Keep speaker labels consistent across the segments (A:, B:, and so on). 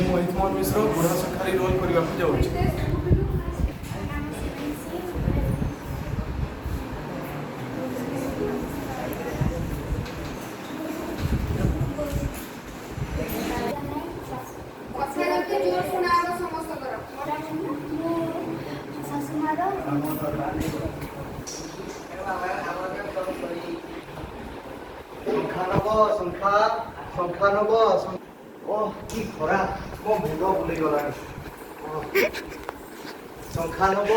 A: ମୁଁ ମୋହିତ ମୋହନ ମିଶ୍ର ବୁଢ଼ା ଶଙ୍ଖାରୀ ରୋଲ୍ କରିବାକୁ ଯାଉଛି।
B: ସଂଖ୍ୟାନବ କି ଖରା ମୋ ମୁଣ୍ଡ ବୁଲେଇଗଲାଣି। ସଂଖ୍ୟାନବ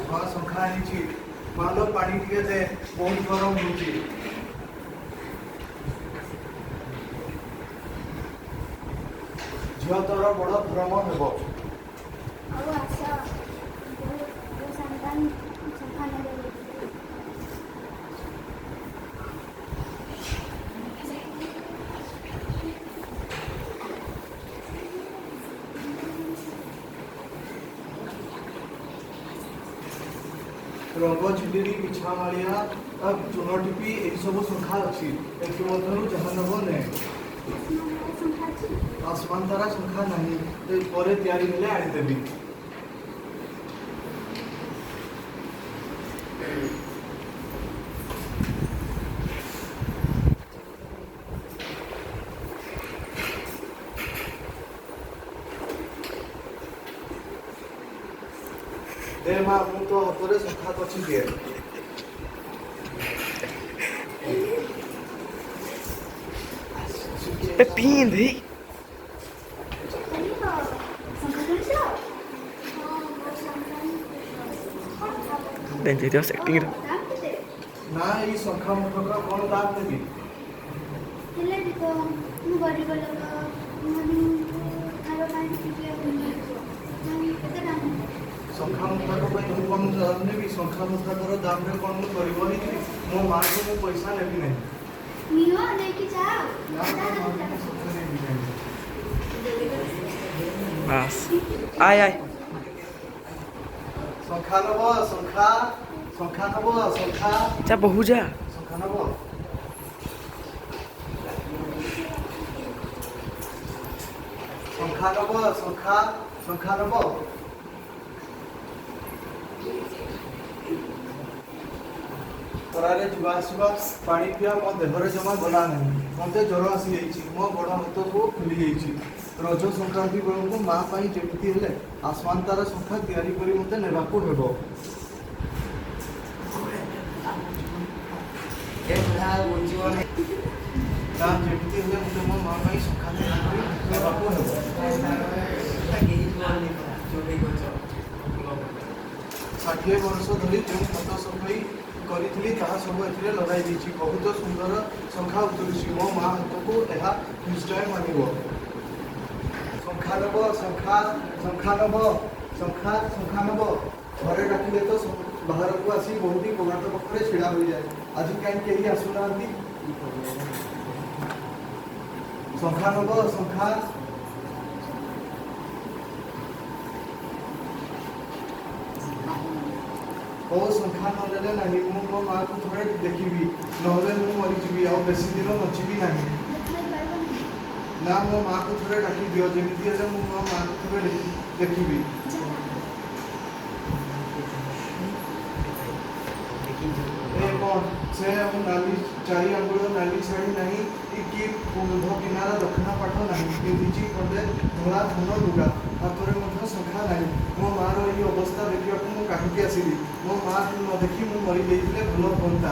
B: ହଁ ସଂଖ୍ୟା ଆଣିଛି। ମାଲ ପାଣି ଟିକେ ଦେ, ବହୁତ ଗରମ ହେଉଛି। ଝିଅ ତୋର ବଡ଼ ଭ୍ରମ ହେବ। ରଙ୍ଗ ଝିଲିରି ବିଛାମାଳିଆ ଚୂନ ଟିପି ଏସବୁ ସଂଖ୍ୟା ଅଛି। ଏଥିମଧ୍ୟରୁ ଯାହା ନେବ ନେ। ଆସମାନ ତାରା ସଂଖ୍ୟା ନାହିଁ, ପରେ ତିଆରି ହେଲେ ଆଣିଦେବି। ଦେ ମା, ମୁଁ ତ ହାତରେ ସଂଖ୍ୟା ଅଛି ଦିଏ।
C: ପିନ୍ଧି एक्टिंग
B: ନା ଏଇ ସଂଖ୍ୟା ମୁଠକ କ'ଣ ଦାମ ଦେବି? ସଂଖ୍ୟା ମୁଠାକ ପାଇଁ ମୁଁ କ'ଣ ଦାମ ନେବି? ସଂଖ୍ୟା ମୁଠାକର ଦାମରେ କ'ଣ ମୁଁ ଗରିବ ହେଇଥିଲି? ମୋ ମାଆକୁ ମୁଁ ପଇସା ନେବି ନାହିଁ।
C: बस आय आय
B: ସଂଖ୍ୟା ନବ ସଂଖ୍ୟା ନବ ସଂଖ୍ୟା
C: जा बहु जा
B: ସଂଖ୍ୟା ନବ ସଂଖ୍ୟା ନବ ସଂଖ୍ୟା ନବ। ଖରାରେ ଯିବା ଆସିବା, ପାଣି ପିଇବା ମୋ ଦେହରେ ଜମା ଗଲା ନାହିଁ। ମୋତେ ଜ୍ୱର ଆସିଯାଇଛି, ମୋ ଗୋଡ଼ ହାତକୁ ଫୁଲି ଯାଇଛି। ରଜ ସଂକ୍ରାନ୍ତି ବେଳକୁ ମା ପାଇଁ ଯେମିତି ହେଲେ ଆସମାନ ତାରା ସଂଖ୍ୟା ତିଆରି କରି ମୋତେ ନେବାକୁ ହେବ। ଯେମିତି ହେଲେ ମୋତେ ମୋ ମା ପାଇଁ ସଂଖ୍ୟା ତିଆରି କରି ନେବାକୁ ହେବ। 60 ବର୍ଷ ଧରି ଯେଉଁ ଖତ ସଫେଇ କରିଥିଲି ତାହା ସବୁ ଏଥିରେ ଲଗାଇ ଦେଇଛି। ବହୁତ ସୁନ୍ଦର ସଂଖ୍ୟା ଉତରୁଛି। ମୋ ମା ହାତକୁ ଏହା ନିଶ୍ଚୟ ମାନିବ। ସଂଖ୍ୟା ନବ ସଂଖ୍ୟା ନବ। ଘରେ ଡାକିଲେ ତ ବାହାରକୁ ଆସି ବହୁଟି କବାଟ ପାଖରେ ଛିଡ଼ା ହୋଇଯାଏ। ଆଜି କାହିଁ କେହି ଆସୁନାହାନ୍ତି? ସଂଖ୍ୟା ନବ ସଂଖ୍ୟା ନନେଲେ ନାହିଁ। ମୁଁ ମୋ ମାଆକୁ ଥରେ ଦେଖିବି, ନହେଲେ ମୁଁ ମରିଯିବି। ଆଉ ବେଶୀ ଦିନ ବଞ୍ଚିବି ନାହିଁ। ନା, ମୋ ମାଆକୁ ଥରେ ଡାକି ଦିଅ। ଯେମିତି ହେଲେ ମୁଁ ମୋ ମାଆକୁ ଥରେ ଦେଖିବି। ଏ କ'ଣ ସେ ନାଲି 4 ଆଙ୍ଗୁଳ ନାଲି ଶାଢ଼ୀ ନାହିଁ କି କୁମ୍ଭ କିନାରା ଦକ୍ଷିଣା ପାଠ ନାହିଁ। ପିନ୍ଧିଛି ଖଣ୍ଡେ ଧଳା ଧନ ଲୁଗା, ହାତରେ ମଧ୍ୟ ସଂଖ୍ୟା ନାହିଁ। ମୋ ମାଆର ଏହି ଅବସ୍ଥା ଦେଖିବାକୁ ମୁଁ କାହିଁକି ଆସିଲି? ମୋ ମାଆକୁ ନ ଦେଖି ମୁଁ ମରିଯାଇଥିଲେ ଭଲ ହୁଅନ୍ତା।